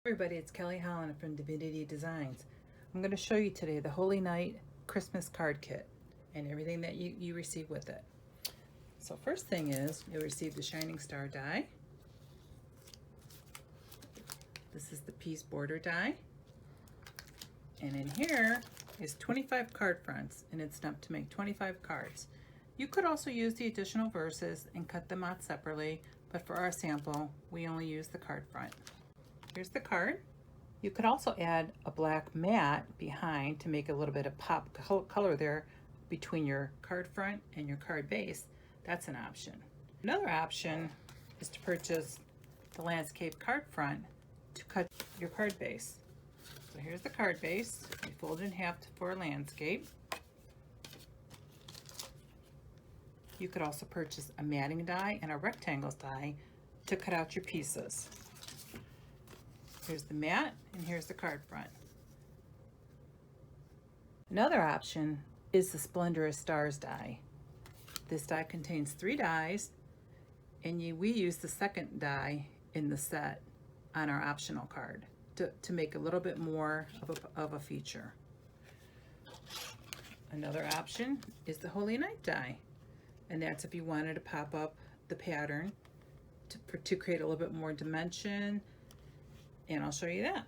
Everybody, it's Kelly Holland from Divinity Designs. I'm going to show you today the Holy Night Christmas card kit and everything that you receive with it. So first thing is you'll receive the Shining Star die. This is the piece border die. And in here is 25 card fronts, and it's enough to make 25 cards. You could also use the additional verses and cut them out separately, but for our sample, we only use the card front. Here's the card. You could also add a black mat behind to make a little bit of pop color there between your card front and your card base. That's an option. Another option is to purchase the landscape card front to cut your card base. So here's the card base. You fold it in half for a landscape. You could also purchase a matting die and a rectangles die to cut out your pieces. Here's the mat, and here's the card front. Another option is the Splendorous Stars die. This die contains 3 dies, and we use the second die in the set on our optional card to make a little bit more of a feature. Another option is the Holy Night die, and that's if you wanted to pop up the pattern to create a little bit more dimension. And I'll show you that.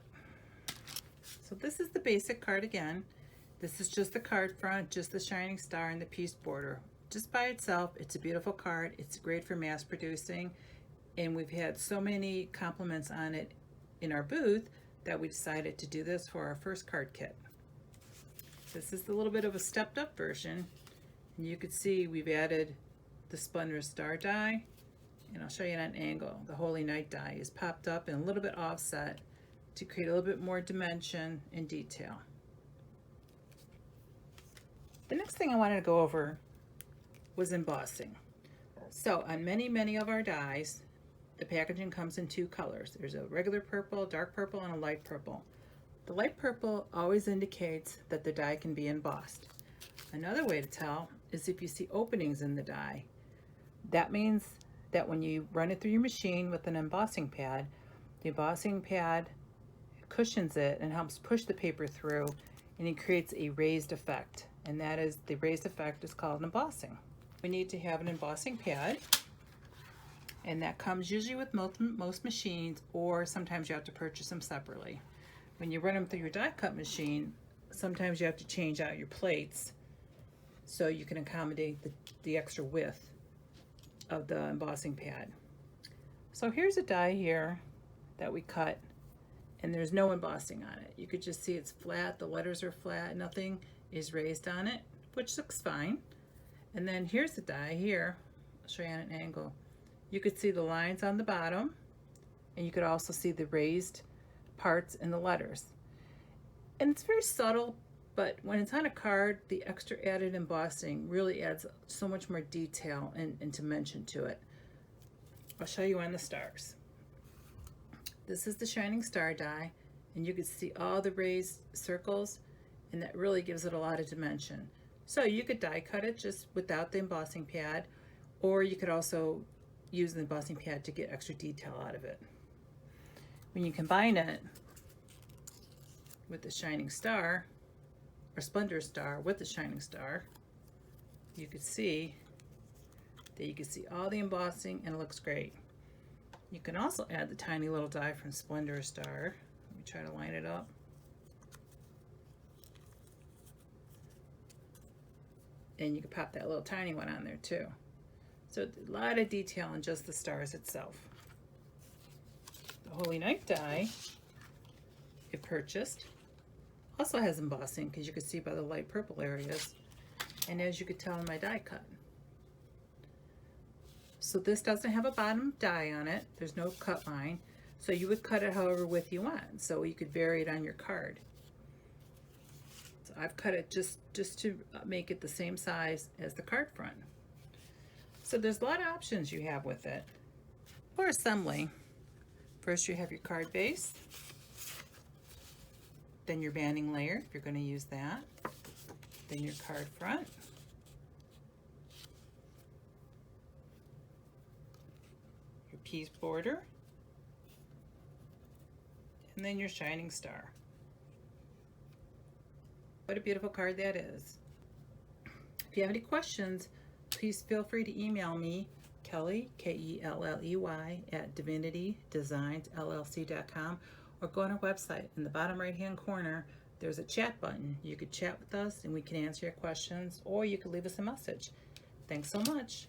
So this is the basic card again. This is just the card front, just the shining star and the piece border. Just by itself, it's a beautiful card. It's great for mass producing. And we've had so many compliments on it in our booth that we decided to do this for our first card kit. This is a little bit of a stepped up version. And you can see we've added the Splendorous Star die. And I'll show you at an angle. The Holy Night die is popped up and a little bit offset to create a little bit more dimension and detail. The next thing I wanted to go over was embossing. So on many of our dies, the packaging comes in 2 colors. There's a regular purple, dark purple, and a light purple. The light purple always indicates that the die can be embossed. Another way to tell is if you see openings in the die. That means that when you run it through your machine with an embossing pad, the embossing pad cushions it and helps push the paper through, and it creates a raised effect. And that is, the raised effect is called embossing. We need to have an embossing pad, and that comes usually with most machines, or sometimes you have to purchase them separately. When you run them through your die cut machine, sometimes you have to change out your plates so you can accommodate the extra width of the embossing pad. So here's a die here that we cut, and there's no embossing on it. You could just see it's flat, the letters are flat, nothing is raised on it, which looks fine. And then here's the die here. I'll show you on an angle. You could see the lines on the bottom, and you could also see the raised parts in the letters. And it's very subtle, but when it's on a card, the extra added embossing really adds so much more detail and dimension to it. I'll show you on the stars. This is the Shining Star die, and you can see all the raised circles, and that really gives it a lot of dimension. So you could die cut it just without the embossing pad, or you could also use the embossing pad to get extra detail out of it. When you combine it with the Shining Star, or Splendorous Star with the Shining Star, you can see all the embossing, and it looks great. You can also add the tiny little die from Splendorous Star. Let me try to line it up. And you can pop that little tiny one on there too. So a lot of detail on just the stars itself. The Holy Night die, if purchased, also has embossing, because you can see by the light purple areas, and as you could tell in my die cut. So this doesn't have a bottom die on it. There's no cut line, so you would cut it however width you want, so you could vary it on your card. So I've cut it just to make it the same size as the card front. So there's a lot of options you have with it. For assembly, first you have your card base, then your banding layer, if you're going to use that, then your card front, your piece border, and and then your shining star. What a beautiful card that is. If you have any questions, please feel free to email me, Kelly, Kelley, at divinitydesignsllc.com, or go on our website. In the bottom right-hand corner, there's a chat button. You could chat with us and we can answer your questions, or you could leave us a message. Thanks so much.